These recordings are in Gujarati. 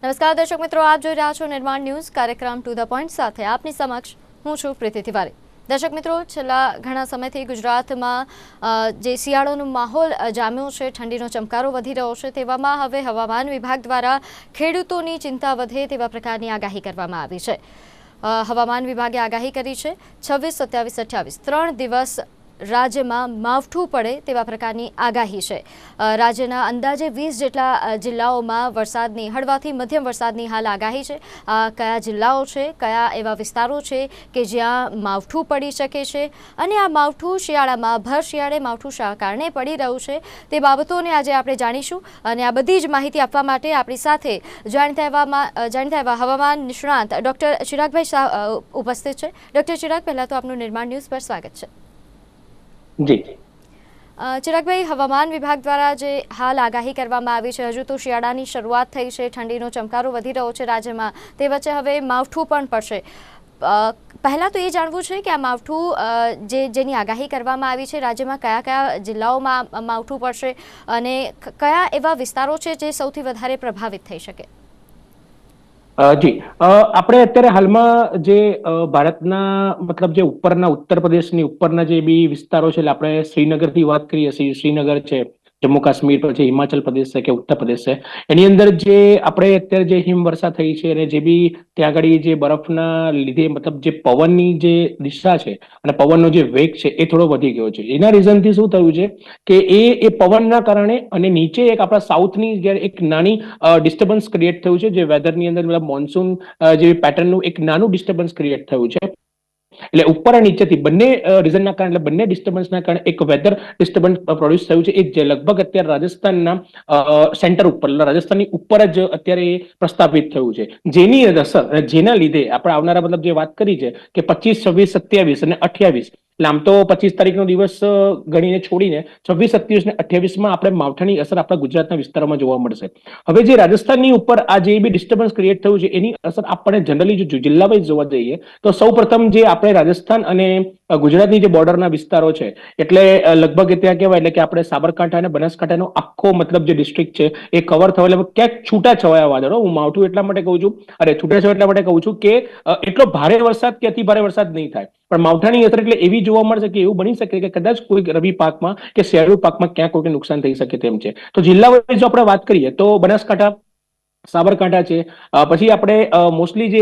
નમસ્કાર દર્શક મિત્રો, આપ જોઈ રહ્યા છો નિર્માણ ન્યૂઝ કાર્યક્રમ ટુ ધ પોઈન્ટ સાથે આપની સમક્ષ હું છું પ્રીતિ તિવારી। દર્શક મિત્રો, છેલ્લા ઘણા સમયથી ગુજરાતમાં જે શિયાળોનો માહોલ જામ્યો છે, ઠંડીનો ચમકારો વધી રહ્યો છે, તેવામાં હવે હવામાન વિભાગ દ્વારા ખેડૂતોની ચિંતા વધે તેવા પ્રકારની આગાહી કરવામાં આવી છે। હવામાન વિભાગે આગાહી કરી છે 26, 27, 28 3 દિવસ રાજ્યમાં માવઠું પડે તેવા પ્રકારની આગાહી છે। રાજ્યના અંદાજે 20 જેટલા જિલ્લાઓમાં વરસાદની હળવાથી મધ્યમ વરસાદની હાલ આગાહી છે। કયા જિલ્લાઓ છે, કયા એવા વિસ્તારો છે કે જ્યાં માવઠું પડી શકે છે અને આ માવઠું શિયાળામાં ભર શિયાળે માવઠું શા કારણે પડી રહ્યું છે તે બાબતોને આજે આપણે જાણીશું અને આ બધી જ માહિતી આપવા માટે આપણી સાથે જાણીતા એવા હવામાન નિષ્ણાંત ડૉક્ટર ચિરાગભાઈ શાહ ઉપસ્થિત છે। ડૉક્ટર ચિરાગ, પહેલાં તો આપનું નિર્માણ ન્યૂઝ પર સ્વાગત છે। જી ચિરાગભાઈ, હવામાન વિભાગ દ્વારા જે હાલ આગાહી કરવામાં આવી છે, હજુ તો શિયાળાની શરૂઆત થઈ છે, ઠંડીનો ચમકારો વધી રહ્યો છે રાજ્યમાં, તે વચ્ચે હવે માવઠું પણ પડશે। પહેલાં તો એ જાણવું છે કે આ માવઠું જેની આગાહી કરવામાં આવી છે, રાજ્યમાં કયા કયા જિલ્લાઓમાં માવઠું પડશે અને કયા એવા વિસ્તારો છે જે સૌથી વધારે પ્રભાવિત થઈ શકે? જી આપણે અત્યારે હાલમાં જે ભારતના મતલબ જે ઉપરના ઉત્તર પ્રદેશની ઉપરના જે બી વિસ્તારો છે, એટલે આપણે શ્રીનગરથી વાત કરીએ, શ્રીનગર છે, જમ્મુ કાશ્મીર પછી હિમાચલ પ્રદેશ છે કે ઉત્તર પ્રદેશ છે, એની અંદર જે આપણે અત્યારે જે હિમવર્ષા થઈ છે અને જે બી ત્યાં આગળ જે બરફના લીધે મતલબ જે પવનની જે દિશા છે અને પવનનો જે વેગ છે એ થોડો વધી ગયો છે। એના રીઝનથી શું થયું છે કે એ પવનના કારણે અને નીચે એક આપણા સાઉથની એક નાની ડિસ્ટર્બન્સ ક્રિએટ થયું છે, જે વેધરની અંદર મતલબ મોન્સૂન જેવી પેટર્નનું એક નાનું ડિસ્ટર્બન્સ ક્રિએટ થયું છે। એટલે ઉપર અને નીચેથી બંને રીઝનના કારણે, બંને ડિસ્ટર્બન્સના કારણે એક વેધર ડિસ્ટર્બન્સ પ્રોડ્યુસ થયું છે, એ લગભગ અત્યારે રાજસ્થાનના સેન્ટર ઉપર, રાજસ્થાનની ઉપર જ અત્યારે પ્રસ્થાપિત થયું છે, જેની અસર, જેના લીધે આપણે આવનારા મતલબ જે વાત કરી છે કે 25, 26, 27 અને 28, એટલે આમ તો 25 તારીખનો દિવસ ગણીને છોડીને 26, 27 અને 28માં આપણે માવઠાની અસર આપણા ગુજરાતના વિસ્તારોમાં જોવા મળશે। હવે જે રાજસ્થાનની ઉપર આ જે બી ડિસ્ટર્બન્સ ક્રિએટ થયું છે એની અસર આપણે જનરલી જો જિલ્લા વાઇઝ જોવા જઈએ તો સૌ પ્રથમ જે આપણે રાજસ્થાન અને ગુજરાતની જે બોર્ડરના વિસ્તારો છે, એટલે લગભગ ત્યાં કહેવાય એટલે કે આપણે સાબરકાંઠા અને બનાસકાંઠાનો આખો મતલબ જે ડિસ્ટ્રિક્ટ છે એ કવર થયો, એટલે ક્યાંક છૂટા છવાયા વાદળો, હું માવઠું એટલા માટે કહું છું, છૂટા છવાયા એટલા માટે કહું છું કે એટલો ભારે વરસાદ કે અતિ ભારે વરસાદ નહીં થાય, પણ માવઠાની અસર એટલે એવી જોવા મળશે કે એવું બની શકે કે કદાચ કોઈ રવિ પાકમાં કે શિયાળુ પાકમાં ક્યાંક કોઈને નુકસાન થઈ શકે તેમ છે। તો જિલ્લા વાઇઝ જો આપણે વાત કરીએ તો બનાસકાંઠા, સાબરકાંઠા છે, પછી આપણે મોસ્ટલી જે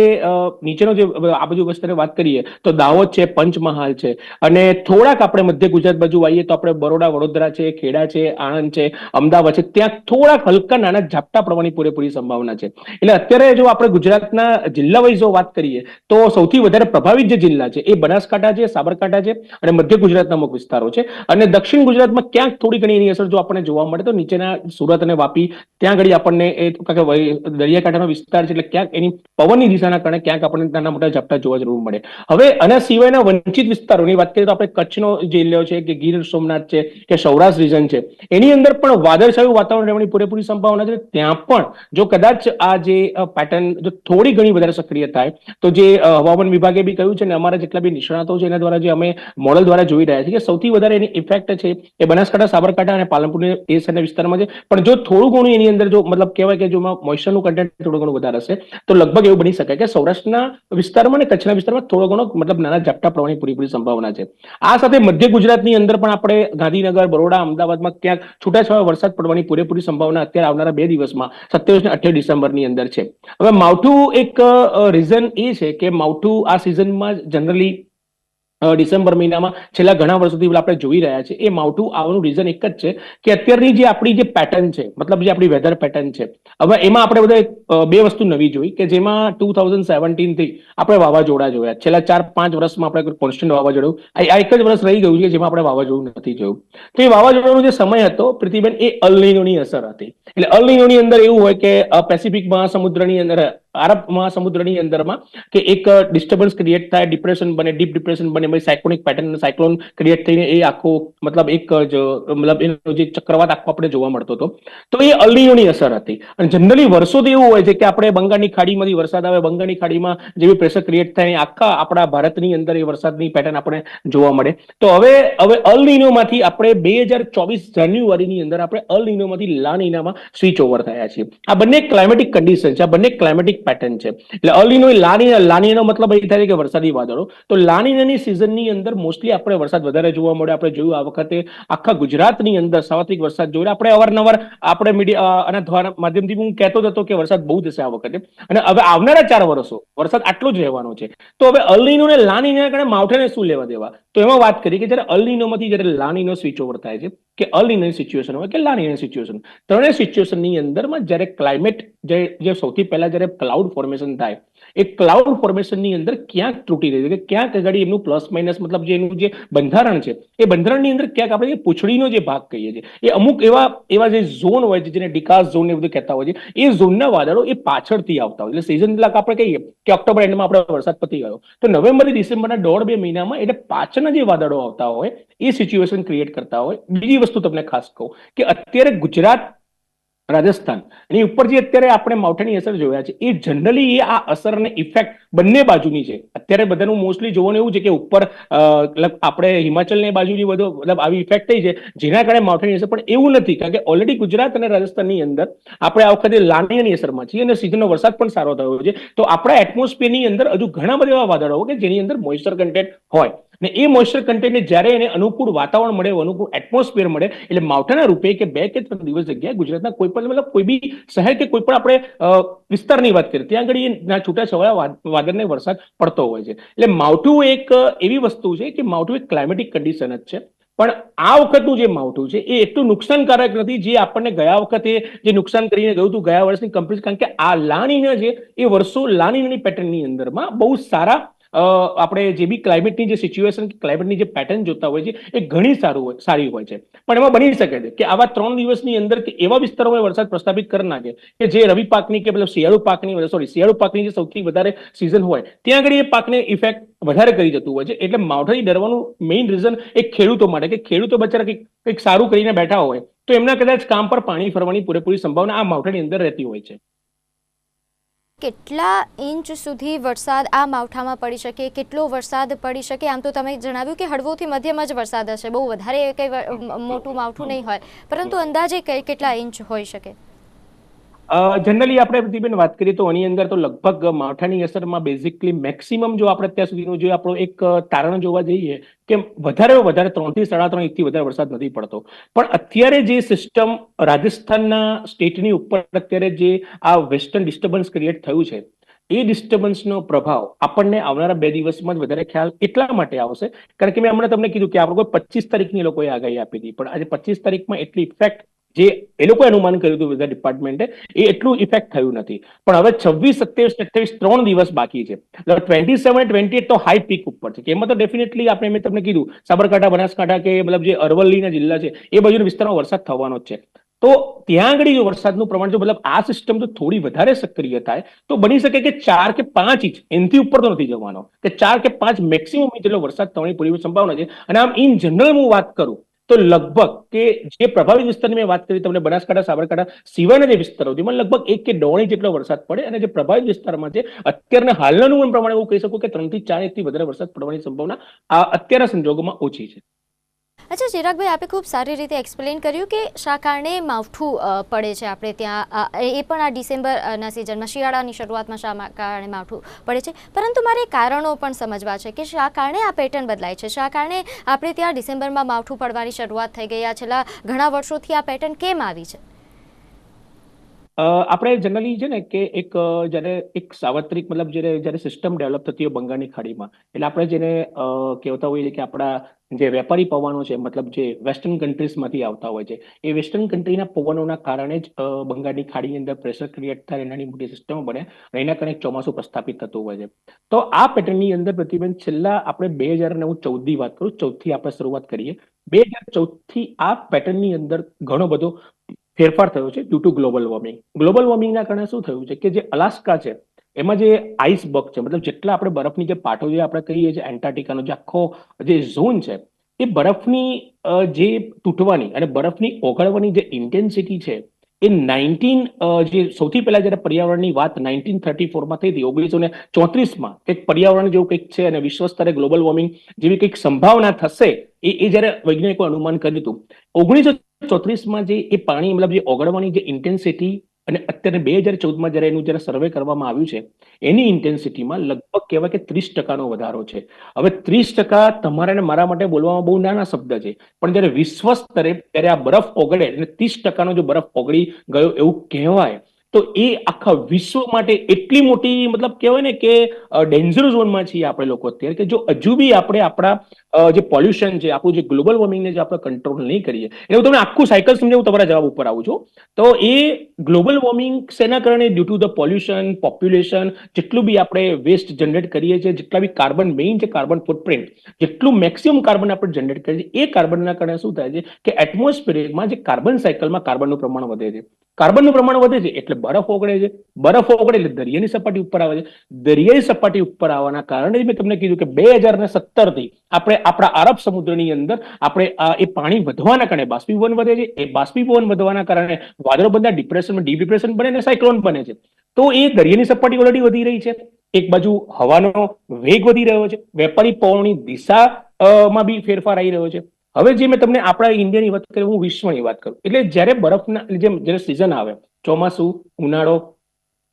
નીચેનો જે આ બાજુ વસ્તુની વાત કરીએ તો દાહોદ છે, પંચમહાલ છે, અને થોડાક આપણે મધ્ય ગુજરાત બાજુ આવીએ તો આપણે બરોડા, વડોદરા છે, ખેડા છે, આણંદ છે, અમદાવાદ છે, ત્યાં થોડાક હલકા નાના ઝાપટા પડવાની પૂરેપૂરી સંભાવના છે। એટલે અત્યારે જો આપણે ગુજરાતના જિલ્લા વાઇઝ જો વાત કરીએ તો સૌથી વધારે પ્રભાવિત જે જિલ્લા છે એ બનાસકાંઠા છે, સાબરકાંઠા છે અને મધ્ય ગુજરાતના અમુક વિસ્તારો છે, અને દક્ષિણ ગુજરાતમાં ક્યાંક થોડી ઘણી એની અસર જો આપણને જોવા મળે તો નીચેના સુરત અને વાપી, ત્યાં આગળ આપણને એ દરિયાકાંઠાનો વિસ્તાર છે, એટલે ક્યાંક એની પવનની દિશાના કારણે ક્યાંક આપણને નાના મોટા ઝાપટા જોવા જરૂર મળે। હવે આના સિવાયના વંચિત વિસ્તારોની વાત કરીએ તો આપણે કચ્છનો જિલ્લો છે કે ગીર સોમનાથ છે કે સૌરાષ્ટ્ર રીજન છે, એની અંદર પણ વાદળછાયું વાતાવરણ રહેવાની પૂરેપૂરી સંભાવના છે। ત્યાં પણ જો કદાચ આ જે પેટર્ન જો થોડી ઘણી વધારે સક્રિય થાય તો જે હવામાન વિભાગે બી કહ્યું છે ને અમારા જેટલા બી નિષ્ણાતો છે એના દ્વારા જે અમે મોડલ દ્વારા જોઈ રહ્યા છીએ કે સૌથી વધારે એની ઇફેક્ટ છે એ બનાસકાંઠા, સાબરકાંઠા અને પાલનપુરના એ સાઈડના વિસ્તારમાં છે, પણ જો થોડું ઘણું એની અંદર જો મતલબ કહેવાય કે જો મોઇસ્ચરનું કન્ટેન્ટ થોડું ઘણું વધારે હશે તો લગભગ એવું બની શકે કે સૌરાષ્ટ્રના વિસ્તારમાં અને કચ્છના વિસ્તારમાં થોડો ઘણો મતલબ નાના ઝાપટા પડવાની પૂરેપૂરી સંભાવના છે। આ સાથે મધ્ય ગુજરાતની અંદર પણ આપણે ગાંધીનગર, બરોડા, અમદાવાદમાં ક્યાંક છૂટાછવાયા વરસાદ પડવાની પૂરેપૂરી સંભાવના અત્યારે આવનારા 2 દિવસમાં 27 અને 28 ડિસેમ્બરની અંદર છે। હવે માવઠું એક રીઝન એ છે કે માવઠું આ સિઝનમાં જનરલી ડિસેમ્બર મહિનામાં છેલ્લા ઘણા વર્ષોથી આપણે જોઈ રહ્યા છે, એ માવઠું આવવાનું રીઝન એક જ છે કે અત્યારની જે આપણી જે પેટર્ન છે, મતલબ જે આપણી વેધર પેટર્ન છે, હવે એમાં આપણે બધા 2 વસ્તુ નવી જોઈ કે જેમાં 2017 થી આપણે વાવાઝોડા જોયા, છેલ્લા 4-5 વર્ષમાં આપણે કોન્સ્ટન્ટ વાવાઝોડું, આ એક જ વર્ષ રહી ગયું છે જેમાં આપણે વાવાઝોડું નથી જોયું। તો એ વાવાઝોડાનો જે સમય હતો પ્રીતિબેન, એ અલ નીનોની અસર હતી। એટલે અલ નીનોની અંદર એવું હોય કે પેસિફિક મહાસમુદ્રની અંદર અરબ મહાસમુદ્રની અંદરમાં કે એક ડિસ્ટર્બન્સ ક્રિએટ થાય, ડિપ્રેશન બને, ડીપ ડિપ્રેશન બને, પછી સાયક્લોનિક પેટર્ન, સાયક્લોન ક્રિએટ થઈને એ આખો મતલબ એક જ મતલબ એનો જે ચક્રવાત આખો આપણે જોવા મળતો હતો. તો એ અલ્નીનોની અસર હતી. અને જનરલી વર્ષોથી એવું હોય છે કે આપણે બંગાળની ખાડીમાંથી વરસાદ આવે, બંગાળની ખાડીમાં જેવી પ્રેશર ક્રિએટ થાય આખા આપણા ભારતની અંદર એ વરસાદની પેટર્ન આપણે જોવા મળે. તો હવે અલ્નીનોમાંથી આપણે 2024 જાન્યુઆરીની અંદર આપણે અલ્નીનોમાંથી લાનીનામાં સ્વિચ ઓવર થયા છીએ. આ બંને ક્લાઇમેટિક કન્ડિશન છે, આ બંને ક્લાઇમેટિક પેટર્ન છે. એટલે અલ્નીનો લાનીનો મતલબ એ થાય કે વરસાદી વાદળો. તો લાનીનાની સિઝનની અંદર મોસ્ટલી આપણે વરસાદ વધારે જોવા મળે. આપણે જોયું આ વખતે આખા ગુજરાતની અંદર સાર્વત્રિક વરસાદ જોયો. આપણે અવારનવાર આપણે મીડિયા અને દ્વારા માધ્યમથી હું કહેતો હતો કે વરસાદ બહુ થશે આ વખતે, અને હવે આવનારા 4 વર્ષો વરસાદ આટલો જ રહેવાનો છે. તો હવે અલ્નીનો ને લાનીના કારણે માવઠાને શું લેવા દેવા? તો એમાં વાત કરી કે જ્યારે અલ્નીનોમાંથી જ્યારે લાનીનો સ્વિચ ઓવર થાય છે, કે અલ્નીનોની સિચ્યુએશન હોય કે લાનીનાની સિચ્યુએશન, ત્રણેય સિચ્યુએશનની અંદરમાં જ્યારે ક્લાઇમેટ જે સૌથી પહેલા જ્યારે ક્લાઉડ ફોર્મેશન થાય, એ ક્લાઉડ ફોર્મેશનની અંદર ક્યાંક તૂટી રહી છે, કે ક્યાંક આગળ એમનું પ્લસ માઇનસ મતલબ જે એનું જે બંધારણ છે, એ બંધારણની અંદર ક્યાંક આપણે પૂંછડીનો જે ભાગ કહીએ છીએ, એ અમુક એવા જે ઝોન હોય છે, જેને ડિકાસ ઝોન એ બધું કહેતા હોય છે, એ ઝોનના વાદળો એ પાછળથી આવતા હોય. એટલે સિઝન આપણે કહીએ કે ઓક્ટોબર એન્ડમાં આપણે વરસાદ પતી ગયો, તો નવેમ્બરથી ડિસેમ્બરના 1.5-2 મહિનામાં એટલે પાછળના જે વાદળો આવતા હોય એ સિચ્યુએશન ક્રિએટ કરતા હોય. બીજી વસ્તુ તમને ખાસ કહું કે અત્યારે ગુજરાત, રાજસ્થાન એની ઉપર જે અત્યારે આપણે માવઠાની અસર જોયા છે, એ જનરલી એ આ અસર અને ઇફેક્ટ બંને બાજુની છે. અત્યારે બધાનું મોસ્ટલી જોવાનું એવું છે કે ઉપર આપણે હિમાચલની બાજુની બધો મતલબ આવી ઇફેક્ટ થઈ છે, જેના કારણે માવઠાની અસર, પણ એવું નથી, કારણ કે ઓલરેડી ગુજરાત અને રાજસ્થાનની અંદર આપણે આ વખતે લાનીનાની અસરમાં છીએ અને સીઝનનો વરસાદ પણ સારો થયો છે. તો આપણા એટમોસ્ફિયરની અંદર હજુ ઘણા બધા એવા વાદળો કે જેની અંદર મોઇસ્ચર કન્ટેન્ટ હોય, ને એ મોઇસ્ચર કન્ટેન્ટને જ્યારે એને અનુકૂળ વાતાવરણ મળે, અનુકૂળ એટમોસ્ફિયર મળે, એટલે માવઠાના રૂપે કે 2 કે 3 દિવસ જગ્યાએ ગુજરાતના કોઈ પણ મતલબ કોઈ બી શહેર કે કોઈ પણ આપણે વિસ્તારની વાત કરીએ ત્યાં આગળ છૂટાછવાયા વાદળને વરસાદ પડતો હોય છે. એટલે માવઠું એક એવી વસ્તુ છે કે માવઠું એક ક્લાઇમેટિક કન્ડિશન જ છે, પણ આ વખતનું જે માવઠું છે એ એટલું નુકસાનકારક નથી જે આપણને ગયા વખતે જે નુકસાન કરીને ગયું હતું ગયા વર્ષની કમ્પેરિઝન. કારણ કે આ લાનીના છે એ વર્ષો લાનીનાની પેટર્નની અંદરમાં બહુ સારા આપણે જે બી ક્લાઇમેટની જે સિચ્યુએશન, ક્લાઇમેટની જે પેટર્ન જોતા હોય છે એ ઘણી સારી હોય છે. પણ એમાં બની શકે છે કે આવા 3 દિવસની અંદર કે એવા વિસ્તારોમાં વરસાદ પ્રસ્થાપિત કરી નાખે કે જે રવિ પાકની કે મતલબ શિયાળુ પાકની જે સૌથી વધારે સિઝન હોય ત્યાં આગળ એ પાકને ઇફેક્ટ વધારે કરી જતું હોય છે. એટલે માવઠાથી ડરવાનું મેઇન રીઝન એક ખેડૂતો માટે, કે ખેડૂતો બચારા કંઈક સારું કરીને બેઠા હોય તો એમના કદાચ કામ પર પાણી ફરવાની પૂરેપૂરી સંભાવના આ માવઠાની અંદર રહેતી હોય છે. કેટલા ઇંચ સુધી વરસાદ આ માવઠામાં પડી શકે, કેટલો વરસાદ પડી શકે? આમ તો તમે જણાવ્યું કે હળવોથી મધ્યમ જ વરસાદ હશે, બહુ વધારે કંઈ મોટું માવઠું નહીં હોય, પરંતુ અંદાજે કેટલા ઇંચ હોઈ શકે? જનરલી આપણે પ્રતિબેન વાત કરીએ તો આની અંદર તો લગભગ માવઠાની અસરમાં બેઝિકલી મેક્સિમમ જો આપણે અત્યાર સુધીનું જો આપણો એક તારણ જોવા જઈએ કે વધારે 3 થી 3.5 ઇંચથી વધારે વરસાદ નથી પડતો. પણ અત્યારે જે સિસ્ટમ રાજસ્થાનના સ્ટેટની ઉપર અત્યારે જે આ વેસ્ટર્ન ડિસ્ટર્બન્સ ક્રિએટ થયું છે, એ ડિસ્ટર્બન્સનો પ્રભાવ આપણને આવનારા 2 દિવસમાં જ વધારે ખ્યાલ એટલા માટે આવશે કારણ કે મેં હમણાં તમને કીધું કે આપણે 25 તારીખની લોકોએ આગાહી આપી હતી, પણ આજે 25 તારીખમાં એટલી ઇફેક્ટ જે એ લોકોએ અનુમાન કર્યું હતું વેધર ડિપાર્ટમેન્ટે એ એટલું ઇફેક્ટ થયું નથી. પણ હવે 26, 27, 28 3 દિવસ બાકી છે. 27, 28 તો હાઈ પીક ઉપર છે, કે એમાં તો ડેફિનેટલી આપણે મેં તમને કીધું સાબરકાંઠા, બનાસકાંઠા કે મતલબ જે અરવલ્લીના જિલ્લા છે એ બાજુના વિસ્તારમાં વરસાદ થવાનો જ છે. તો ત્યાં આગળ જો વરસાદનું પ્રમાણ જો મતલબ આ સિસ્ટમ જો થોડી વધારે સક્રિય થાય તો બની શકે કે 4 કે 5 ઇંચ, એનાથી ઉપર તો નથી જવાનો, કે 4 કે 5 મેક્સિમમ ઇંચ જેટલો વરસાદ થવાની પૂરી સંભાવના છે. અને આમ ઇન જનરલ હું વાત કરું તો લગભગ કે જે પ્રભાવિત વિસ્તારની મેં વાત કરી તમને બનાસકાંઠા, સાબરકાંઠા સિવાયના જે વિસ્તારો છે એમાં લગભગ 1 કે 1.5 ઇંચ જેટલો વરસાદ પડે, અને જે પ્રભાવિત વિસ્તારમાં છે અત્યારના હાલના અનુમાન પ્રમાણે હું કહી શકું કે 3 થી 4 ઇંચથી વધારે વરસાદ પડવાની સંભાવના આ અત્યારના સંજોગોમાં ઓછી છે. અચ્છા ચિરાગભાઈ, આપે ખૂબ સારી રીતે એક્સપ્લેન કર્યું કે શા કારણે માવઠું પડે છે આપણે ત્યાં, એ પણ આ ડિસેમ્બરના સિઝનમાં શિયાળાની શરૂઆતમાં શા કારણે માવઠું પડે છે. પરંતુ મારે કારણો પણ સમજવા છે કે શા કારણે આ પેટર્ન બદલાય છે, શા કારણે આપણે ત્યાં ડિસેમ્બરમાં માવઠું પડવાની શરૂઆત થઈ ગઈ, છેલ્લા ઘણા વર્ષોથી આ પેટર્ન કેમ આવી છે? આપણે જનરલી છે ને કે જ્યારે એક સાર્વત્રિક મતલબ જ્યારે સિસ્ટમ ડેવલપ થતી હોય બંગાળની ખાડીમાં, એટલે આપણે જેને કહેતા હોઈએ કે આપણા જે વેપારી પવનો છે મતલબ જે વેસ્ટર્ન કન્ટ્રીઝમાંથી આવતા હોય છે, એ વેસ્ટર્ન કન્ટ્રીના પવનોના કારણે જ બંગાળની ખાડીની અંદર પ્રેશર ક્રિએટ થાય, નાની મોટી સિસ્ટમો બને અને એના કારણે ચોમાસું પ્રસ્થાપિત થતું હોય છે. તો આ પેટર્નની અંદર પ્રતિબેન છેલ્લા આપણે 2014ની વાત કરું, 14થી આપણે શરૂઆત કરીએ. 2014થી આ પેટર્નની અંદર ઘણો બધો ફેરફાર થયો છે due to global warming. Global વોર્મિંગના કારણે શું થયું છે કે જે અલાસ્કા છે એમાં જે આઈસબર્ગ છે, મતલબ જેટલા આપણે બરફની જે પાટો જે આપણે કહીએ છીએ, એન્ટાર્ટિકાનો જે આખો જે ઝોન છે, એ બરફની જે તૂટવાની અને બરફની ઓગળવાની જે ઇન્ટેન્સિટી છે, એ જે સૌથી પહેલા જયારે પર્યાવરણની વાત 1934માં થઈ હતી, 1934માં એક પર્યાવરણ જેવું કંઈક છે અને વિશ્વ સ્તરે ગ્લોબલ વોર્મિંગ જેવી કંઈક સંભાવના થશે, એ જયારે વૈજ્ઞાનિકો અનુમાન કર્યું હતું 1934માં, જે એ પાણી મતલબ જે ઓગળવાની જે ઇન્ટેન્સિટી અને અત્યારે 2014માં જયારે એનું જયારે સર્વે કરવામાં આવ્યું છે, એની ઇન્ટેન્સિટીમાં લગભગ કહેવાય કે 30% વધારો છે. હવે 30% તમારા અને મારા માટે બોલવામાં બહુ નાના શબ્દ છે, પણ જયારે વિશ્વ સ્તરે ત્યારે આ બરફ ઓગળે અને 30% જો બરફ ઓગળી ગયો એવું કહેવાય, તો એ આખા વિશ્વ માટે એટલી મોટી મતલબ કહેવાય ને કે ડેન્જર ઝોનમાં છીએ આપણે લોકો અત્યારે, કે જો હજુ બી આપણે આપણા જે પોલ્યુશન છે, આપણું જે ગ્લોબલ વોર્મિંગને જે આપણે કંટ્રોલ નહીં કરીએ, એટલે હું તમને આખું સાયકલ સમજાવું, તમારા જવાબ ઉપર આવું છું. તો એ ગ્લોબલ વોર્મિંગ શેના કારણે? Due to the pollution, population, જેટલું બી આપણે વેસ્ટ જનરેટ કરીએ છીએ, જેટલા બી કાર્બન, મેઇન છે કાર્બન ફૂટપ્રિન્ટ, જેટલું મેક્સિમમ કાર્બન આપણે જનરેટ કરીએ છીએ, એ કાર્બનના કારણે શું થાય છે કે એટમોસ્ફિયરમાં જે કાર્બન સાયકલમાં કાર્બનનું પ્રમાણ વધે છે. કાર્બનનું પ્રમાણ વધે છે એટલે બરફ ઓગળે છે, બરફ ઓગળે એટલે દરિયાની સપાટી ઉપર આવે છે, દરિયાની સપાટી ઉપર આવવાના કારણે મેં તમને કીધું કે 2017 થી આપણે આપણા અરબ સમુદ્રની અંદર આપણે એ પાણી વધવાના કારણે બાષ્પીભવન વધે છે. એ બાષ્પીભવન વધવાના કારણે વાદળો બધા ડિપ્રેશનમાં ડીપ ડિપ્રેશન બને અને સાયક્લોન બને છે. તો એ દરિયાની સપાટી ઓલરેડી વધી રહી છે, એક બાજુ હવાનો વેગ વધી રહ્યો છે, વેપારી પવનની દિશામાં બી ફેરફાર આવી રહ્યો છે. હવે જે મેં તમને આપણા ઇન્ડિયાની વાત કરી, હું વિશ્વની વાત કરું, એટલે જ્યારે બરફના જ્યારે સિઝન આવે, ચોમાસું, ઉનાળો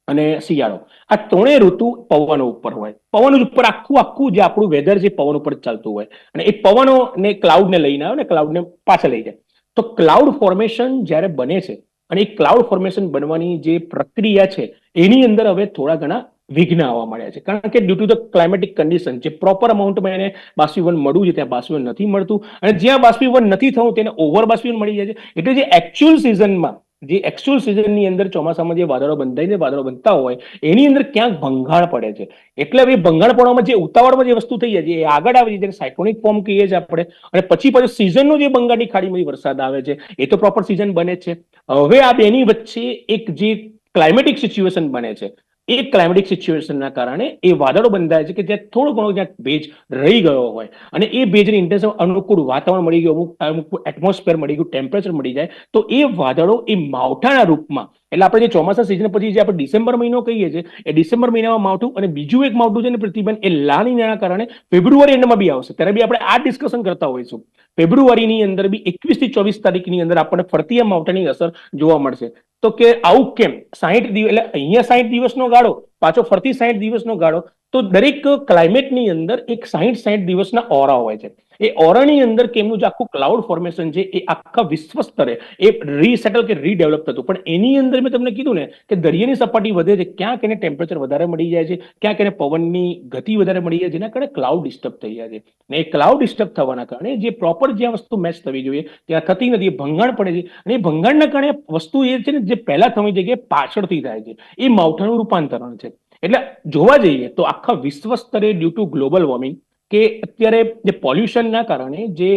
અને શિયાળો, આ ત્રણેય ઋતુ પવનો ઉપર હોય. પવન ઉપર આખું આખું જે આપણું વેધર છે પવન ઉપર ચાલતું હોય, અને એ પવનો ને ક્લાઉડને લઈને આવે ને ક્લાઉડને પાછળ લઈ જાય. તો ક્લાઉડ ફોર્મેશન જ્યારે બને છે, અને એ ક્લાઉડ ફોર્મેશન બનવાની જે પ્રક્રિયા છે, એની અંદર હવે થોડા ઘણા વિઘ્ન આવવા મળ્યા છે. કારણ કે due to the climatic condition, જે પ્રોપર અમાઉન્ટમાં એને બાષ્પીભવન મળવું છે ત્યાં બાષ્પીભવન નથી મળતું, અને જ્યાં બાષ્પીભવન નથી થવું તેને ઓવર બાષ્પીભવન મળી જાય છે. એટલે જે એકચ્યુઅલ સિઝનની અંદર ચોમાસામાં જે વાદળો બંધાય છે, વાદળો બનતા હોય, એની અંદર ક્યાંક ભંગાણ પડે છે. એટલે હવે ભંગાણ પડવામાં જે ઉતાવળમાં જે વસ્તુ થઈ જાય છે, એ આગળ આવે છે, સાયક્લોનિક ફોર્મ કહીએ છીએ આપણે, અને પછી પાછું સિઝનનો જે બંગાળની ખાડીમાંથી વરસાદ આવે છે, એ તો પ્રોપર સિઝન બને છે. હવે આ બેની વચ્ચે એક જે ક્લાઇમેટિક સિચ્યુએશન બને છે, એ ક્લાઇમેટિક સિચ્યુએશનના કારણે એ વાદળો બંધાય છે કે જ્યાં થોડો ઘણો જ્યાં ભેજ રહી ગયો હોય, અને એ ભેજની ઇન્ટેન્સ અનુકૂળ વાતાવરણ મળી ગયું, અમુક એટમોસ્ફિયર મળી ગયું, ટેમ્પરેચર મળી જાય, તો એ વાદળો એ માવઠાના રૂપમાં, એટલે આપણે જે ચોમાસા સિઝન પછી જે આપણે ડિસેમ્બર મહિનો કહીએ છીએ, એ ડિસેમ્બર મહિનામાં માવઠું, અને બીજું એક માવઠું છે ને પ્રતિબંધ, એ લા નીનાના કારણે ફેબ્રુઆરી એન્ડમાં બી આવશે. ત્યારે બી આપણે આ ડિસ્કશન કરતા હોઈશું. ફેબ્રુઆરીની અંદર બી 21 થી 24 તારીખની અંદર આપણને ફરતી માવઠાની અસર જોવા મળશે. તો કે આવું કેમ? 60 દિવસ, એટલે અહીંયા 60 દિવસનો ગાળો, પાછો ફરતી 60 દિવસનો ગાળો. તો દરેક ક્લાઇમેટની અંદર એક 60 દિવસના ઓરા હોય છે. એ ઓરાની અંદર કેમનું જે આખું ક્લાઉડ ફોર્મેશન છે, એ આખા વિશ્વ સ્તરે એ રીસેટલ કે રીડેવલપ થતું. પણ એની અંદર મેં તમને કીધું ને કે દરિયાની સપાટી વધે છે, ક્યાંક એને ટેમ્પરેચર વધારે મળી જાય છે, ક્યાંક એને પવનની ગતિ વધારે મળી જાય છે, જેના કારણે ક્લાઉડ ડિસ્ટર્બ થઈ જાય છે. ને એ ક્લાઉડ ડિસ્ટર્બ થવાના કારણે જે પ્રોપર જ્યાં વસ્તુ મેચ થવી જોઈએ ત્યાં થતી નથી, એ ભંગાણ પડે છે. અને એ ભંગાણના કારણે વસ્તુ એ છે ને, જે પહેલા થવી જગ્યાએ પાછળથી થાય છે, એ માવઠાનું રૂપાંતરણ છે. એટલે જોવા જઈએ તો આખા વિશ્વ સ્તરે ડ્યુ ટુ ગ્લોબલ વોર્મિંગ, કે અત્યારે જે પોલ્યુશનના કારણે જે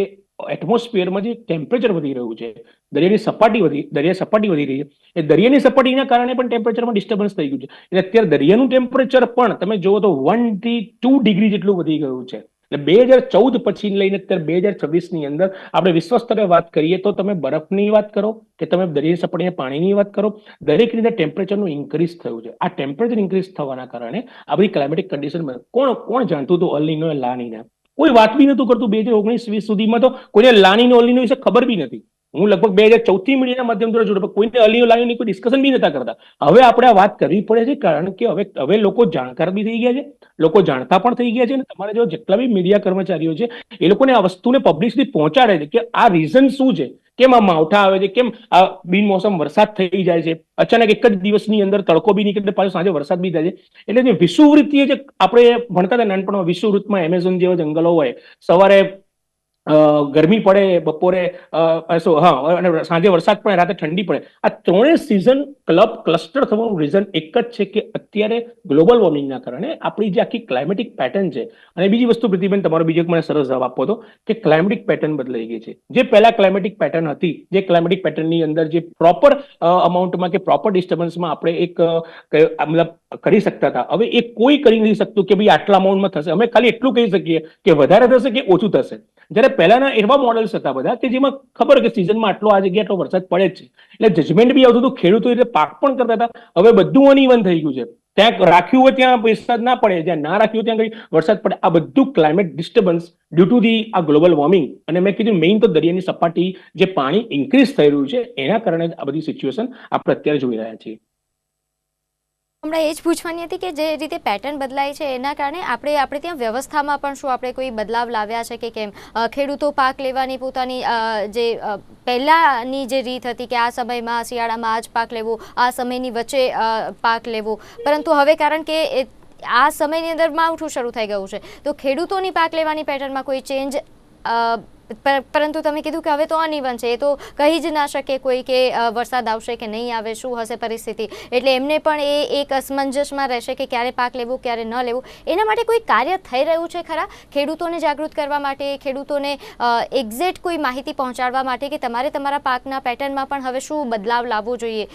એટમોસ્ફિયરમાં જે ટેમ્પરેચર વધી રહ્યું છે, દરિયાની સપાટી વધી રહી છે, એ દરિયાની સપાટીના કારણે પણ ટેમ્પરેચરમાં ડિસ્ટર્બન્સ થઈ ગયું છે. એટલે અત્યારે દરિયાનું ટેમ્પરેચર પણ તમે જુઓ તો 1 થી 2 ડિગ્રી જેટલું વધી ગયું છે. એટલે 2014 પછી લઈને અત્યારે 2026ની અંદર આપણે વિશ્વ સ્તરે વાત કરીએ તો તમે બરફની વાત કરો કે તમે દરિયાની સપાટીના પાણીની વાત કરો, દરેક રીતે ટેમ્પરેચરનું ઇન્ક્રીઝ થયું છે. આ ટેમ્પરેચર ઇન્ક્રીઝ થવાના કારણે આ બધી ક્લાઇમેટિક કન્ડિશન, કોણ જાણતું હતું અલ નીનો લા નીના? કોઈ વાત બી નતું કરતું. 2019-20 સુધીમાં તો કોઈને લા નીનો અલ નીનો વિશે ખબર બી નથી. હું લગભગ 2014 મીડિયાના માધ્યમ દ્વારા જોડે, કોઈને અલ નીનો લા નીનો કોઈ ડિસ્કશન બી નતા કરતા. હવે આપણે આ વાત કરવી પડે છે, કારણ કે હવે લોકો જાણકાર બી થઈ ગયા છે, લોકો જાણતા પણ થઈ ગયા છે, અને તમારા જેવા જેટલા બી મીડિયા કર્મચારીઓ છે, એ લોકોને આ વસ્તુને પબ્લિક સુધી પહોંચાડે છે કે આ રીઝન શું છે, કેમ આ માવઠા આવે છે, કેમ આ બિનમોસમ વરસાદ થઈ જાય છે, અચાનક એક જ દિવસની અંદર તડકો બી નીકળે, પાછો સાંજે વરસાદ બી થાય છે. એટલે જે વિષુવવૃત્તીય જે આપણે ભણતા હતા નાનપણમાં, વિષુવવૃત્તમાં એમેઝોન જેવા જંગલો હોય, સવારે ગરમી પડે, બપોરે અને સાંજે વરસાદ પડે, રાતે ઠંડી પડે. આ ત્રણેય સિઝન ક્લસ્ટર થવાનું રીઝન એક જ છે કે અત્યારે ગ્લોબલ વોર્મિંગના કારણે આપણી જે આખી ક્લાઇમેટિક પેટર્ન છે. અને બીજી વસ્તુ પ્રતિબેન, તમારો બીજો મને સરસ જવાબ આપવો હતો કે ક્લાઇમેટિક પેટર્ન બદલાઈ ગઈ છે. જે પહેલા ક્લાઇમેટિક પેટર્ન હતી, જે ક્લાઇમેટિક પેટર્નની અંદર જે પ્રોપર અમાઉન્ટમાં કે પ્રોપર ડિસ્ટર્બન્સમાં આપણે એક મતલબ કરી શકતા હતા, હવે એ કોઈ કરી નથી શકતું કે ભાઈ આટલા અમાઉન્ટમાં થશે. અમે ખાલી એટલું કહી શકીએ કે વધારે થશે કે ઓછું થશે. જ્યારે પહેલાના એવા મોડલ્સ હતા બધા કે જેમાં ખબર કે સિઝનમાં આટલો આ જગ્યાએ આટલો વરસાદ પડે જ છે, એટલે જજમેન્ટ બી આવતું હતું, ખેડૂતો એટલે પાક પણ કરતા હતા. હવે બધું અનઇવન થઈ ગયું છે, ત્યાં રાખ્યું હોય ત્યાં વરસાદ ના પડે, જ્યાં ના રાખ્યું ત્યાં કઈ વરસાદ પડે. આ બધું climate disturbance due to the આ ગ્લોબલ વોર્મિંગ, અને મેં કીધું મેઇન તો દરિયાની સપાટી જે પાણી ઇન્ક્રીઝ થઈ રહ્યું છે એના કારણે આ બધી સિચ્યુએશન આપણે અત્યારે જોઈ રહ્યા છીએ. હમણાં એ જ પૂછવાની હતી કે જે રીતે પેટર્ન બદલાય છે એના કારણે આપણે ત્યાં વ્યવસ્થામાં પણ શું આપણે કોઈ બદલાવ લાવ્યા છે કે કેમ? ખેડૂતો પાક લેવાની પોતાની જે પહેલાંની જે રીત હતી કે આ સમયમાં શિયાળામાં આ જ પાક લેવો, આ સમયની વચ્ચે પાક લેવો, પરંતુ હવે કારણ કે આ સમયની અંદર માવઠું શરૂ થઈ ગયું છે તો ખેડૂતોની પાક લેવાની પેટર્નમાં કોઈ ચેન્જ, પરંતુ તમે કીધું કે હવે તો અનઇવન છે, એ તો કહી જ ના શકે કોઈ કે વરસાદ આવશે કે નહીં આવે, શું હશે પરિસ્થિતિ, એટલે એમને પણ એ એક અસમંજસમાં રહેશે કે ક્યારે પાક લેવું ક્યારે ન લેવું. એના માટે કોઈ કાર્ય થઈ રહ્યું છે ખરા ખેડૂતોને જાગૃત કરવા માટે, ખેડૂતોને એક્ઝેક્ટ કોઈ માહિતી પહોંચાડવા માટે કે તમારે તમારા પાકના પેટર્નમાં પણ હવે શું બદલાવ લાવવો જોઈએ?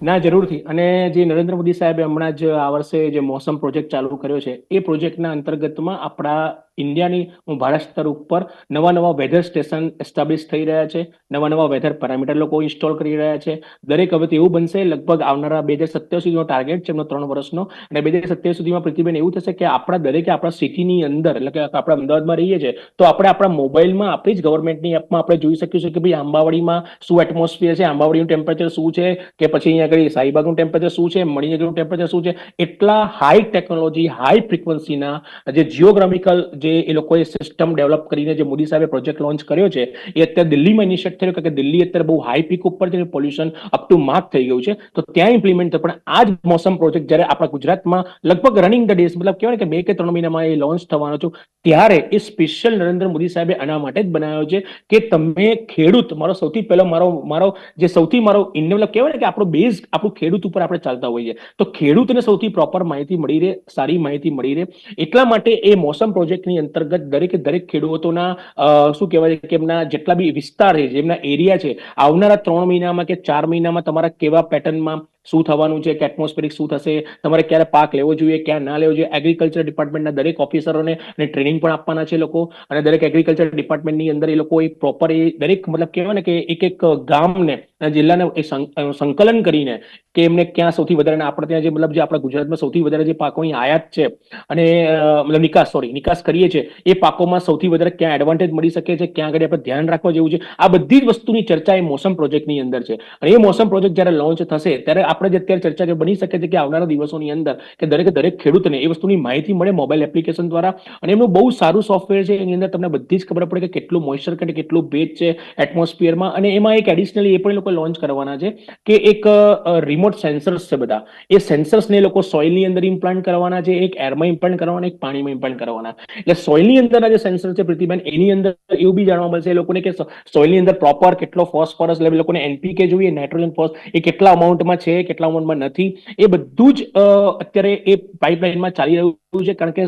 ના, જરૂરથી. અને જે નરેન્દ્ર મોદી સાહેબે હમણાં જ આ વર્ષે જે મોસમ પ્રોજેક્ટ ચાલુ કર્યો છે એ પ્રોજેક્ટના અંતર્ગતમાં આપણા ઇન્ડિયાની, હું ભારત સ્તર ઉપર નવા વેધર સ્ટેશન એસ્ટાબ્લિશ થઈ રહ્યા છે, નવા વેધર પેરામીટર લોકો ઇન્સ્ટોલ કરી રહ્યા છે. દરેક હવે તો એવું બનશે, લગભગ આવનારા 2027 સુધીનો ટાર્ગેટ છે એમનો 3 વર્ષનો, અને 2027 સુધીમાં પૃથ્વીબેન એવું થશે કે આપણા સિટીની અંદર, એટલે કે આપણે અમદાવાદમાં રહીએ છીએ તો આપણે આપણા મોબાઈલમાં આપણી જ ગવર્મેન્ટની એપમાં આપણે જોઈ શકીશું કે ભાઈ આંબાવાડીમાં શું એટમોસ્ફિયર છે, આંબાવાડીનું ટેમ્પરેચર શું છે, કે પછી અહીંયા આગળ શાહીબાગનું ટેમ્પરેચર શું છે, મણિનગરનું ટેમ્પરેચર શું છે. એટલા હાઈ ટેકનોલોજી, હાઈ ફ્રીક્વન્સીના જે જીઓગ્રાફિકલ જે એ લોકોએ સિસ્ટમ ડેવલપ કરીને જે મોદી સાહેબે પ્રોજેક્ટ લોન્ચ કર્યો છે એ અત્યારે દિલ્હીમાં ઇનિશિએટ થયો, કારણ કે દિલ્હી અત્યારે બહુ હાઈ પીક ઉપર છે, પોલ્યુશન અપ ટુ માર્ક થઈ ગયું છે, તો ત્યાં ઇમ્પ્લિમેન્ટ થયો. પણ આ જ મોસમ પ્રોજેક્ટ જ્યારે આપણા ગુજરાતમાં લગભગ રનિંગ ધ ડેઝ, મતલબ કહેવાય કે 2 કે 3 મહિનામાં એ લોન્ચ થવાનો છે, ત્યારે એ સ્પેશિયલ નરેન્દ્ર મોદી સાહેબે આના માટે જ બનાવ્યો છે કે તમે ખેડૂત, મારો સૌથી પહેલો મારો જે સૌથી મારો ઇન્ડિયા, મતલબ કહેવાય ને કે આપણો બેઝ આપણું ખેડૂત ઉપર આપણે ચાલતા હોઈએ, તો ખેડૂતને સૌથી પ્રોપર માહિતી મળી રહે, સારી માહિતી મળી રહે, એટલા માટે એ મોસમ પ્રોજેક્ટની અંતર્ગત દરેક ખેડૂતોના શું કહેવાય કે એમના જેટલા બી વિસ્તાર છે, જેમના એરિયા છે, આવનારા 3 મહિનામાં કે 4 મહિનામાં તમારા કેવા પેટર્નમાં શું થવાનું છે, કે એટમોસ્ફેરિક શું થશે, તમારે ક્યારે પાક લેવો જોઈએ, ક્યાં ના લેવો જોઈએ. એગ્રીકલ્ચર ડિપાર્ટમેન્ટના દરેક ઓફિસરોને ટ્રેનિંગ પણ આપવાના છે લોકો, અને દરેક એગ્રીકલ્ચર ડિપાર્ટમેન્ટની અંદર એ લોકો પ્રોપર દરેક, મતલબ કહેવાય ને કે એક ગામને, જિલ્લાને સંકલન કરીને કે એમને ક્યાં સૌથી વધારે, આપણે ત્યાં જે મતલબ જે આપણા ગુજરાતમાં સૌથી વધારે જે પાકોની આયાત છે અને મતલબ નિકાસ કરીએ છીએ, એ પાકોમાં સૌથી વધારે ક્યાં એડવાન્ટેજ મળી શકે છે, ક્યાં આગળ આપણે ધ્યાન રાખવા જેવું છે, આ બધી જ વસ્તુની ચર્ચા એ મોસમ પ્રોજેક્ટની અંદર છે. અને એ મોસમ પ્રોજેક્ટ જ્યારે લોન્ચ થશે ત્યારે આપણે જે અત્યારે ચર્ચા બની શકે છે કે આવનારા દિવસોની અંદર કે દરેક ખેડૂતને એ વસ્તુની માહિતી મળે મોબાઈલ એપ્લિકેશન દ્વારા. અને એમનું બહુ સારું સોફ્ટવેર છે, એની અંદર તમને બધી જ ખબર પડે કે કેટલું મોઇસ્ચર કે કેટલું ભેજ છે એટમોસ્ફિયરમાં. અને એમાં એક એડિશનલી એ પણ લોકો લોન્ચ કરવાના છે કે એક રિમોટ સેન્સર્સ છે બધા, એ સેન્સર્સને એ લોકો સોઇલની અંદર ઇમ્પ્લાન્ટ કરવાના છે, એક એરમાં ઇમ્પ્લાન્ટ કરવાના, એક પાણીમાં ઇમ્પ્લાન્ટ કરવાના. એટલે સોઇલની અંદરના જે સેન્સર છે પ્રીતિબેન, એની અંદર એવું બી જાણવા મળશે એ લોકોને કે સોઇલની અંદર પ્રોપર કેટલો ફોસ્ફરસ લેવલ, લોકોને એનપીકે જોઈએ, નાઇટ્રોજન ફોસ્ફ, એ કેટલા અમાઉન્ટમાં છે, કેટલા અમાઉન્ટમાં નથી, એ બધું જ અત્યારે એ પાઇપલાઇનમાં ચાલી રહ્યું છે. કારણ કે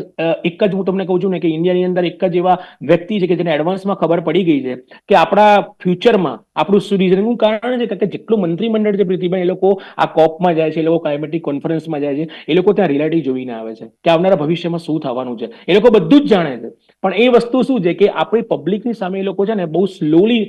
એક જ હું તમને કહું છું ને કે ઇન્ડિયાની અંદર એક જ એવા વ્યક્તિ છે કે જેને એડવાન્સમાં ખબર પડી ગઈ છે કે આપણા ફ્યુચરમાં આપણું શું રિઝનિંગનું કારણ છે, કારણ કે જેટલું મંત્રીમંડળ છે પ્રીતિભાઈ, એ લોકો આ કોપમાં જાય છે, એ લોકો ક્લાઇમેટિક કોન્ફરન્સમાં જાય છે, એ લોકો ત્યાં રિયાલિટી જોઈને આવે છે કે આવનારા ભવિષ્યમાં શું થવાનું છે, એ લોકો બધું જ જાણે છે. પણ એ વસ્તુ શું છે કે આપણી પબ્લિકની સામે એ લોકો છે ને બહુ સ્લોલી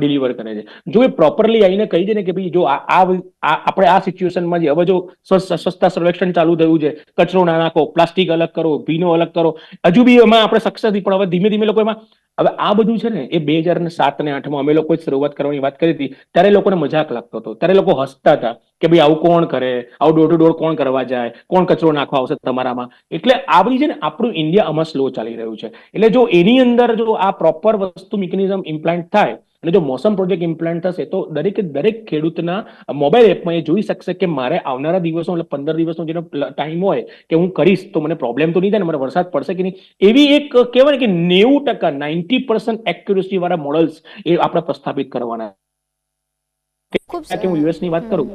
ડિલિવર કરે છે. જો એ પ્રોપરલી આવીને કહી દે ને કે ભાઈ જો આપણે આ સિચ્યુએશનમાં હવે જો સ્વચ્છતા સર્વેક્ષણ ચાલુ થયું છે, કચરો ના નાખો, પ્લાસ્ટિક અલગ કરો, ભીનો અલગ કરો, હજુ બી એમાં આપણે સક્સેસ નહીં, પણ હવે ધીમે ધીમે લોકો એમાં, હવે આ બધું છે ને એ 2007 અને 8માં અમે લોકો શરૂઆત કરવાની વાત કરી હતી, ત્યારે લોકોને મજાક લાગતો હતો, ત્યારે લોકો હસતા હતા કે ભાઈ આવું કોણ કરે, આવું ડોર ટુ ડોર કોણ કરવા જાય, કોણ કચરો નાખવા આવશે તમારામાં. એટલે આ બધી છે ને આપણું ઇન્ડિયા આમાં સ્લો ચાલી રહ્યું છે. એટલે જો એની અંદર જો આ પ્રોપર વસ્તુ મિકેનિઝમ ઇમ્પ્લાન્ટ થાય અને જો મોસમ પ્રોજેક્ટ ઇમ્પ્લાન્ટ થશે તો દરેક ખેડૂતના મોબાઈલ એપમાં એ જોઈ શકશે કે મારે આવનારા દિવસો, એટલે 15 દિવસનો જેનો ટાઈમ હોય કે હું કરીશ તો મને પ્રોબ્લેમ તો નહીં થાય ને, મને વરસાદ પડશે કે નહીં, એવી એક કહેવાય ને કે 90% 90% એક્યુરેસી વાળા મોડલ્સ એ આપણે પ્રસ્થાપિત કરવાના. હું યુએસ ની વાત કરું,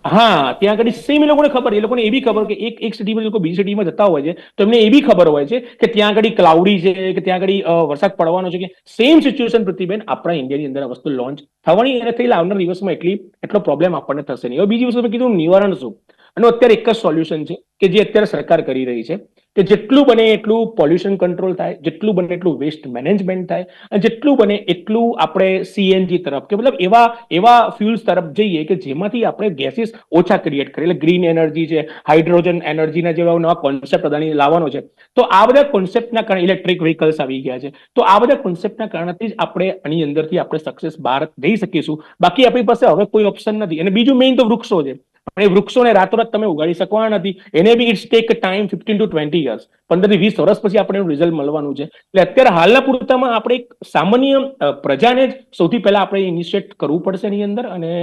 હા, ત્યાં આગળ સેમ એ લોકોને ખબર, એ લોકોને એવી ખબર કે એક સિટીમાં લોકો બીજી સિટીમાં જતા હોય છે તો એમને એવી ખબર હોય છે કે ત્યાં આગળ ક્લાઉડી છે, કે ત્યાં આગળ વરસાદ પડવાનો છે, કે સેમ સિચ્યુએશન પ્રતિબેન આપણા ઇન્ડિયાની અંદર આ વસ્તુ લોન્ચ થવાની, અને થઈ આવનાર દિવસમાં એટલો પ્રોબ્લેમ આપણને થશે નહીં. હવે બીજી વસ્તુ મેં કીધું નિવારણ શું, અને અત્યારે એક જ સોલ્યુશન છે કે જે અત્યારે સરકાર કરી રહી છે કે જેટલું બને એટલું પોલ્યુશન કંટ્રોલ થાય, જેટલું બને એટલું વેસ્ટ મેનેજમેન્ટ થાય, અને જેટલું બને એટલું આપણે સીએનજી તરફ કે મતલબ એવા એવા ફ્યુલ્સ તરફ જઈએ કે જેમાંથી આપણે ગેસીસ ઓછા ક્રિએટ કરીએ. એટલે ગ્રીન એનર્જી છે, હાઇડ્રોજન એનર્જીના જેવા નવા કોન્સેપ્ટ બધાની લાવવાનો છે. તો આ બધા કોન્સેપ્ટના કારણે ઇલેક્ટ્રિક વ્હીકલ્સ આવી ગયા છે. તો આ બધા કોન્સેપ્ટના કારણથી જ આપણે આની અંદરથી આપણે સક્સેસ બહાર જઈ શકીશું. બાકી આપણી પાસે હવે કોઈ ઓપ્શન નથી. અને બીજું મેઇન તો વૃક્ષો છે. પણ એ વૃક્ષોને રાતોરાત તમે ઉગાડી શકવાના નથી. એને બી it's tech time 15 to 20 years. 15 થી 20 વર્ષ પછી આપણે એનું રિઝલ્ટ મળવાનું છે. એટલે અત્યારે હાલના પૂરતામાં આપણે એક સામાન્ય પ્રજાને જ સૌથી પહેલા આપણે ઇનિશિએટ કરવું પડશે એની અંદર. અને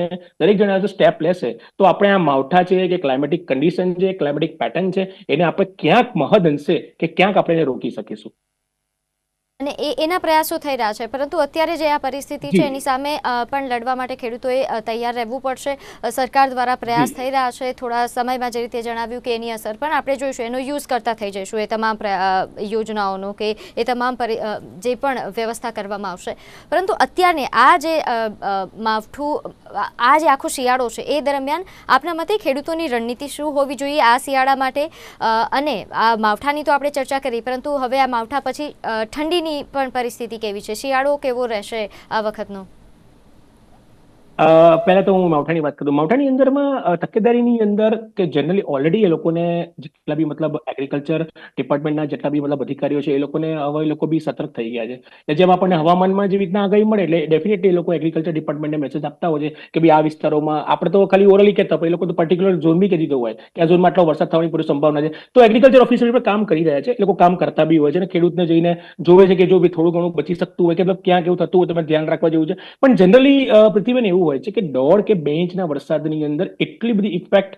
દરેક જણા જો સ્ટેપ લેશે તો આપણે આ માવઠા છે કે ક્લાઇમેટિક કન્ડિશન છે, ક્લાઇમેટિક પેટર્ન છે, એને આપણે ક્યાંક મહદ અંશે કે ક્યાંક આપણે એને રોકી શકીશું. અને એના પ્રયાસો થઈ રહ્યા છે, પરંતુ અત્યારે જે આ પરિસ્થિતિ છે એની સામે પણ લડવા માટે ખેડૂતોએ તૈયાર રહેવું પડશે. સરકાર દ્વારા પ્રયાસ થઈ રહ્યા છે. થોડા સમયમાં જે રીતે જણાવ્યું કે એની અસર પણ આપણે જોઈશું, એનો યુઝ કરતા થઈ જઈશું એ તમામ યોજનાઓનો કે એ તમામ જે પણ વ્યવસ્થા કરવામાં આવશે. પરંતુ અત્યારની આ જે માવઠું, આ જે આખો શિયાળો છે એ દરમિયાન આપના મતે ખેડૂતોની રણનીતિ શું હોવી જોઈએ આ શિયાળા માટે? અને આ માવઠાની તો આપણે ચર્ચા કરી, પરંતુ હવે આ માવઠા પછી ઠંડીની પણ પરિસ્થિતિ કેવી છે? શિયાળો કેવો રહેશે આ વખતનો? પહેલા તો હું માવઠાની વાત કરું. માવઠાની અંદરમાં તકેદારીની અંદર કે જનરલી ઓલરેડી એ લોકોને જેટલા બી મતલબ એગ્રીકલ્ચર ડિપાર્ટમેન્ટના જેટલા બી મતલબ અધિકારીઓ છે એ લોકોને હવે એ લોકો બી સતર્ક થઈ ગયા છે. એટલે જેમ આપણને હવામાનમાં જેવી રીતના આગાહી મળે એટલે ડેફિનેટલી એ લોકો એગ્રીકલ્ચર ડિપાર્ટમેન્ટને મેસેજ આપતા હોય છે કે ભાઈ આ વિસ્તારોમાં, આપણે તો ખાલી ઓરલી કહેતા હોય, એ લોકો તો પર્ટિક્યુલર ઝોન બી કહી દીધો હોય કે આ ઝોનમાં આટલો વરસાદ થવાની પૂરી સંભાવના છે. તો એગ્રીકલ્ચર ઓફિસર પર કામ કરી રહ્યા છે. એ લોકો કામ કરતા બી હોય છે અને ખેડૂતને જઈને જોવે છે કે જો બી થોડું ઘણું બચી શકતું હોય કે ક્યાં કેવું થતું હોય તમે ધ્યાન રાખવા જેવું છે. પણ જનરલી પૃથ્વીબેન એવું હોય છે કે 1.5 કે 2 ઇંચના વરસાદની અંદર એટલી બધી ઇફેક્ટ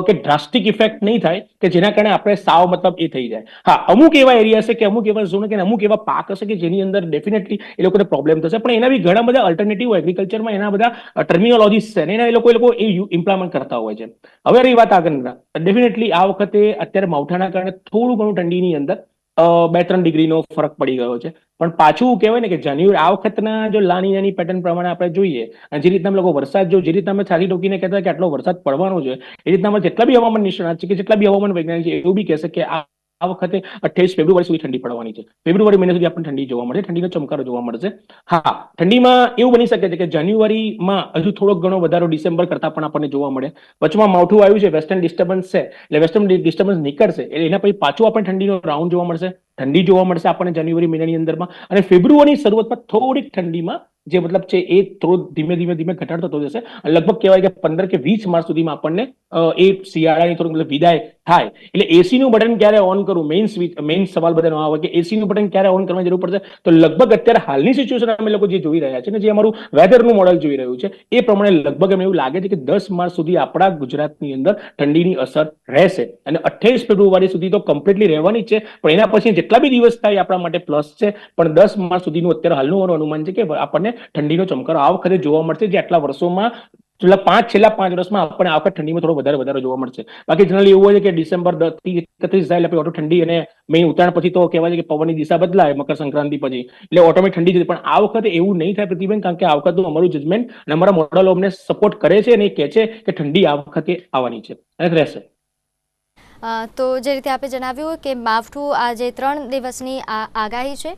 કે ડ્રાસ્ટિક ઇફેક્ટ નહીં થાય કે જેના કારણે આપણે સાવ મતલબ એ થઈ જાય. હા, અમુક એવા એરિયા હશે કે અમુક એવા ઝોન કે અમુક એવા પાક હશે કે જેની અંદર ડેફિનેટલી એ લોકોને પ્રોબ્લેમ થશે. પણ એના બી ઘણા બધા અલ્ટરનેટિવ એગ્રીકલ્ચરમાં એના બધા ટર્મિનોલોજીસ છે અને એના એ લોકો એ ઇમ્પ્લિમેન્ટ કરતા હોય છે. હવે રહી વાત આગળના, ડેફિનેટલી આ વખતે અત્યારે માવઠાના કારણે થોડું ઘણું ઠંડીની અંદર 2-3 ડિગ્રીનો ફરક પડી ગયો છે. પણ પાછું કહેવાય ને કે જાન્યુઆરી આ વખતના જો લાનીનાની પેટર્ન પ્રમાણે આપણે જોઈએ અને જે રીતના લોકો વરસાદ જે રીતના અમે છાતી ઠોકીને કહેતા કે આટલો વરસાદ પડવાનો છે, એ રીતના જેટલા બી હવામાન નિષ્ણાત છે કે જેટલા બી હવામાન વૈજ્ઞાનિક છે એવું બી કહેશે કે આ વખતે 28 ફેબ્રુઆરી સુધી ઠંડી પડવાની છે. ફેબ્રુઆરી મહિના સુધી આપણને ઠંડી જોવા મળશે, ઠંડીનો ચમકારો જોવા મળશે. હા, ઠંડીમાં એવું બની શકે છે કે જાન્યુઆરીમાં હજુ થોડોક ઘણો વધારો ડિસેમ્બર કરતા પણ આપણને જોવા મળે. વચમાં માવઠું આવ્યું છે, વેસ્ટર્ન ડિસ્ટર્બન્સ છે, એટલે વેસ્ટર્ન ડિસ્ટર્બન્સ નીકળશે એટલે એના પછી પાછું આપણને ઠંડીનો રાઉન્ડ જોવા મળશે. ઠંડી જોવા મળશે આપણને જાન્યુઆરી મહિનાની અંદરમાં. અને ફેબ્રુઆરીની શરૂઆતમાં થોડીક ઠંડીમાં જે મતલબ છે એ થોડો ધીમે ધીમે ઘટાડ થતો જશે. લગભગ કહેવાય કે 15 કે 20 માર્ચ સુધીમાં આપણને એ શિયાળાની થોડું મતલબ વિદાય થાય. એટલે એસી નું બટન ક્યારે ઓન કરવું, મેઇન સવાલ બધાનો આવે કે એસી નું બટન ક્યારે ઓન કરવાની જરૂર પડશે. તો લગભગ અત્યારે હાલની સિચ્યુએશન અમે લોકો જે જોઈ રહ્યા છે ને જે અમારું વેધરનું મોડેલ જોઈ રહ્યું છે એ પ્રમાણે લગભગ એમ એવું લાગે છે કે 10 માર્ચ સુધી આપણા ગુજરાતની અંદર ઠંડીની અસર રહેશે. અને 28 ફેબ્રુઆરી સુધી તો કમ્પ્લીટલી રહેવાની જ છે. પણ એના પછી જેટલા બી દિવસ થાય આપણા માટે પ્લસ છે. પણ 10 માર્ચ સુધીનું અત્યારે હાલનું મારું અનુમાન છે કે આપણને ઠંડીનો ચમકારો આ વખતે જોવા મળશે, જે આટલા વર્ષોમાં છેલ્લા 5 વર્ષમાં આપણને આ વખત ઠંડીમાં થોડો વધારે જોવા મળશે. બાકી જનરલી એવું હોય છે કે ડિસેમ્બર 31 થાય એટલે ઓટો ઠંડી અને મેઇન ઉત્તરાયણ પછી તો કહેવાય છે કે પવનની દિશા બદલાય મકર સંક્રાંતિ પછી એટલે ઓટોમેટિક ઠંડી જતી. પણ આ વખતે એવું નહીં થાય પ્રતિબેન, કારણ કે આ વખતનું અમારું જજમેન્ટ અને અમારા મોડલો અમને સપોર્ટ કરે છે અને એ કહે છે કે ઠંડી આ વખતે આવવાની છે અને રહેશે. તો જે રીતે આપણે જણાવ્યું કે માવઠું આ જે 3 દિવસની આગાહી છે,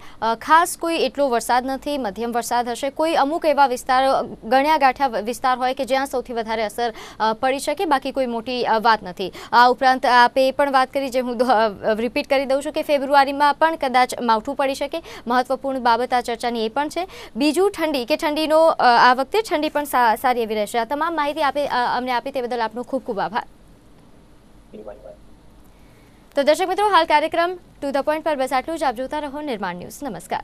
ખાસ કોઈ એટલો વરસાદ નથી, મધ્યમ વરસાદ હશે. કોઈ અમુક એવા વિસ્તાર, ગણ્યા ગાંઠ્યા વિસ્તાર હોય કે જ્યાં સૌથી વધારે અસર પડી શકે, બાકી કોઈ મોટી વાત નથી. આ ઉપરાંત આપે એ પણ વાત કરી, જે હું રિપીટ કરી દઉં છું, કે ફેબ્રુઆરીમાં પણ કદાચ માવઠું પડી શકે. મહત્વપૂર્ણ બાબત આ ચર્ચાની એ પણ છે. બીજું ઠંડી, કે ઠંડીનો આ વખતે ઠંડી પણ સારી એવી રહેશે. આ તમામ માહિતી અમને આપી તે બદલ આપનો ખૂબ ખૂબ આભાર. તો દર્શક મિત્રો, હાલ કાર્યક્રમ ટુ ધ પોઈન્ટ પર બસ આટલું જ. આપ જોતા રહો નિર્માણ ન્યૂઝ. નમસ્કાર.